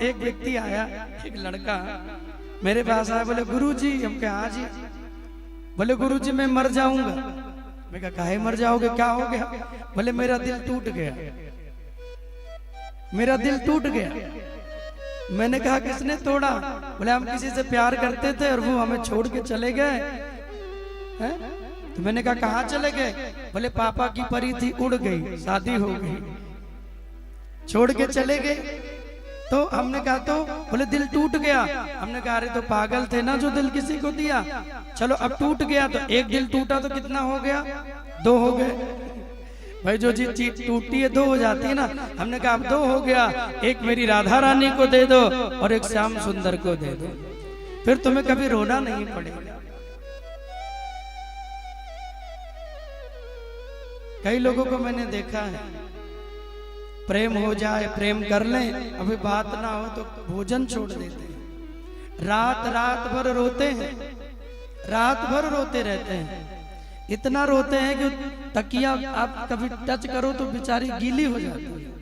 एक व्यक्ति आया, एक लड़का मेरे पास आया, बोले गुरुजी। हम कहा हाँ जी। बोले गुरुजी मैं मर जाऊंगा। मैं कहा काहे मर जाओगे, क्या हो गया? बोले मेरा दिल टूट गया, मेरा दिल टूट गया। मैंने कहा किसने तोड़ा? बोले हम किसी से प्यार करते थे और वो हमें छोड़ के चले गए हैं। तो मैंने कहा कहाँ चले गए? बोले पापा की परी थी, उड़ गई, शादी हो गई, छोड़ के चले गए। तो हमने कहा तो बोले दिल टूट गया। हमने कहा अरे तो पागल थे ना जो दिल किसी को दिया। चलो अब टूट गया तो एक दिल टूटा तो कितना हो गया? 2 हो गए। भाई जो चीज टूटी है 2 हो जाती है ना। हमने कहा अब 2 हो गया, एक मेरी राधा रानी को दे दो और एक श्याम सुंदर को दे दो, फिर तुम्हें कभी रोना नहीं पड़ेगा। कई लोगों को मैंने देखा है, प्रेम हो जाए, प्रेम कर लें, अभी बात ना हो तो भोजन छोड़ देते हैं। रात भर रोते हैं, रात भर रोते रहते हैं। इतना रोते हैं कि तकिया आप कभी टच करो तो बेचारी गीली हो जाती है।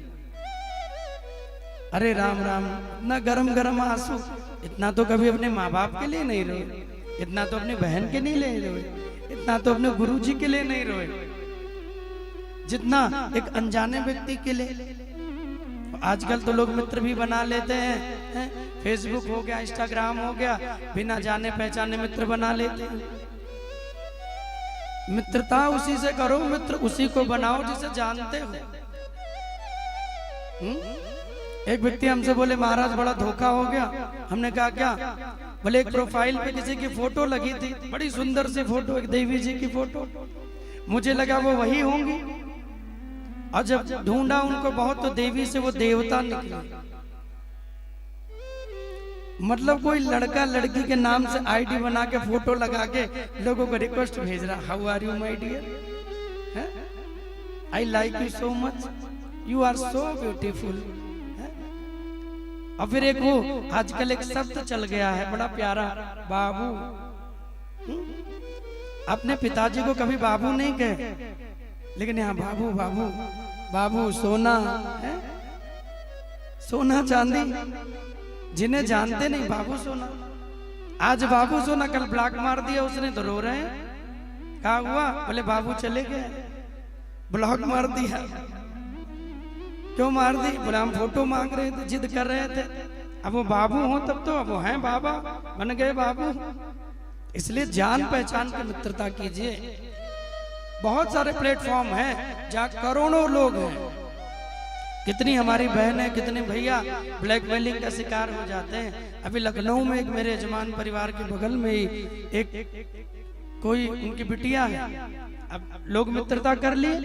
अरे राम राम, इतना गरम गरम आंसू, इतना तो कभी अपने माँ बाप के लिए नहीं रोए, इतना तो अपनी बहन के लिए नहीं रोए, इतना तो अपने गुरुजी के लिए नहीं रोए जितना एक अनजाने व्यक्ति के लिए। आजकल तो लोग मित्र भी बना लेते हैं, फेसबुक हो गया, इंस्टाग्राम हो गया, बिना जाने पहचाने मित्र बना लेते हैं। मित्रता उसी से करो, मित्र उसी को बनाओ जिसे जानते हो। एक व्यक्ति हमसे बोले महाराज बड़ा धोखा हो गया। हमने कहा क्या? बोले एक प्रोफाइल पे किसी की फोटो लगी थी, बड़ी सुंदर सी फोटो, एक देवी जी की फोटो। मुझे लगा वो वही होंगी और जब ढूंढा उनको बहुत तो देवी से वो देवता निकला। मतलब कोई लड़का लड़की के नाम से आईडी बना के फोटो लगा के लोगों को रिक्वेस्ट भेज रहा, how are you my dear, I like you so much, you are so beautiful. और फिर एक वो आजकल एक शब्द चल गया है बड़ा प्यारा, बाबू। अपने पिताजी को कभी बाबू नहीं कहे, लेकिन यहाँ बाबू बाबू बाबू, सोना है, सोना चांदी, जिन्हें जानते नहीं बाबू सोना। आज बाबू सोना, कल ब्लॉक मार दिया उसने तो रो रहे हैं। क्या हुआ? बोले बाबू चले गए, ब्लॉक मार दिया। क्यों मार दी? बोले हम फोटो मांग रहे थे, जिद कर रहे थे। अब वो बाबू हो तब तो, अब वो हैं बाबा, बन गए बाबू। इसलिए जान पहचान की मित्रता कीजिए। बहुत सारे प्लेटफॉर्म हैं जहाँ करोड़ों लोग हैं। कितनी हमारी बहन है, कितने भैया ब्लैकमेलिंग का शिकार हो जाते हैं। अभी लखनऊ में एक मेरे यजमान परिवार के बगल में ही एक कोई उनकी बिटिया है। अब लोग मित्रता कर लिए,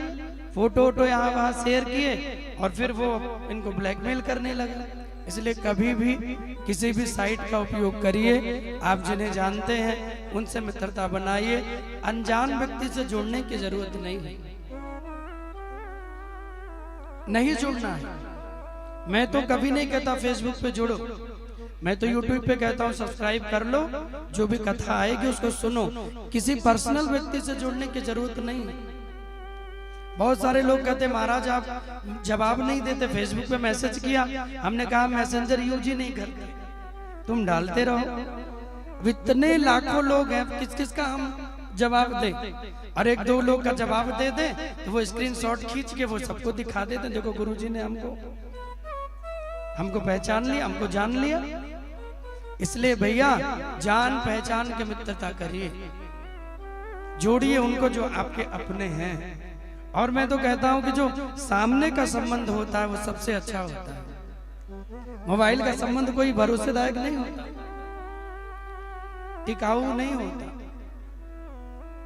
फोटो वोटो यहाँ वहाँ शेयर किए और फिर वो इनको ब्लैकमेल करने लगे। इसलिए कभी भी किसी भी साइट का उपयोग करिए, आप जिन्हें जानते हैं उनसे मित्रता बनाइए, अनजान व्यक्ति से जुड़ने की जरूरत नहीं है, नहीं जुड़ना है। मैं तो कभी नहीं कहता फेसबुक पे जुड़ो, मैं तो यूट्यूब पे कहता हूँ सब्सक्राइब कर लो, जो भी कथा आएगी उसको सुनो। किसी पर्सनल व्यक्ति से जुड़ने की जरूरत नहीं है। बहुत सारे लोग कहते महाराज आप जवाब नहीं देते, फेसबुक पे मैसेज किया, हमने कहा मैसेंजर यूज ही नहीं करते, तुम डालते रहो। इतने लाखों लोग हैं, किस किस का हम जवाब दें? और एक दो लोग का जवाब दे दे तो वो स्क्रीनशॉट खींच के वो सबको दिखा देते, देखो गुरुजी ने हमको पहचान लिया, हमको जान लिया। इसलिए भैया जान पहचान के मित्रता करिए, जोड़िए उनको जो आपके अपने हैं। और मैं तो कहता हूं कि जो सामने का संबंध होता है वो सबसे अच्छा होता है। मोबाइल का संबंध कोई भरोसेदायक नहीं होता, टिकाऊ नहीं होता।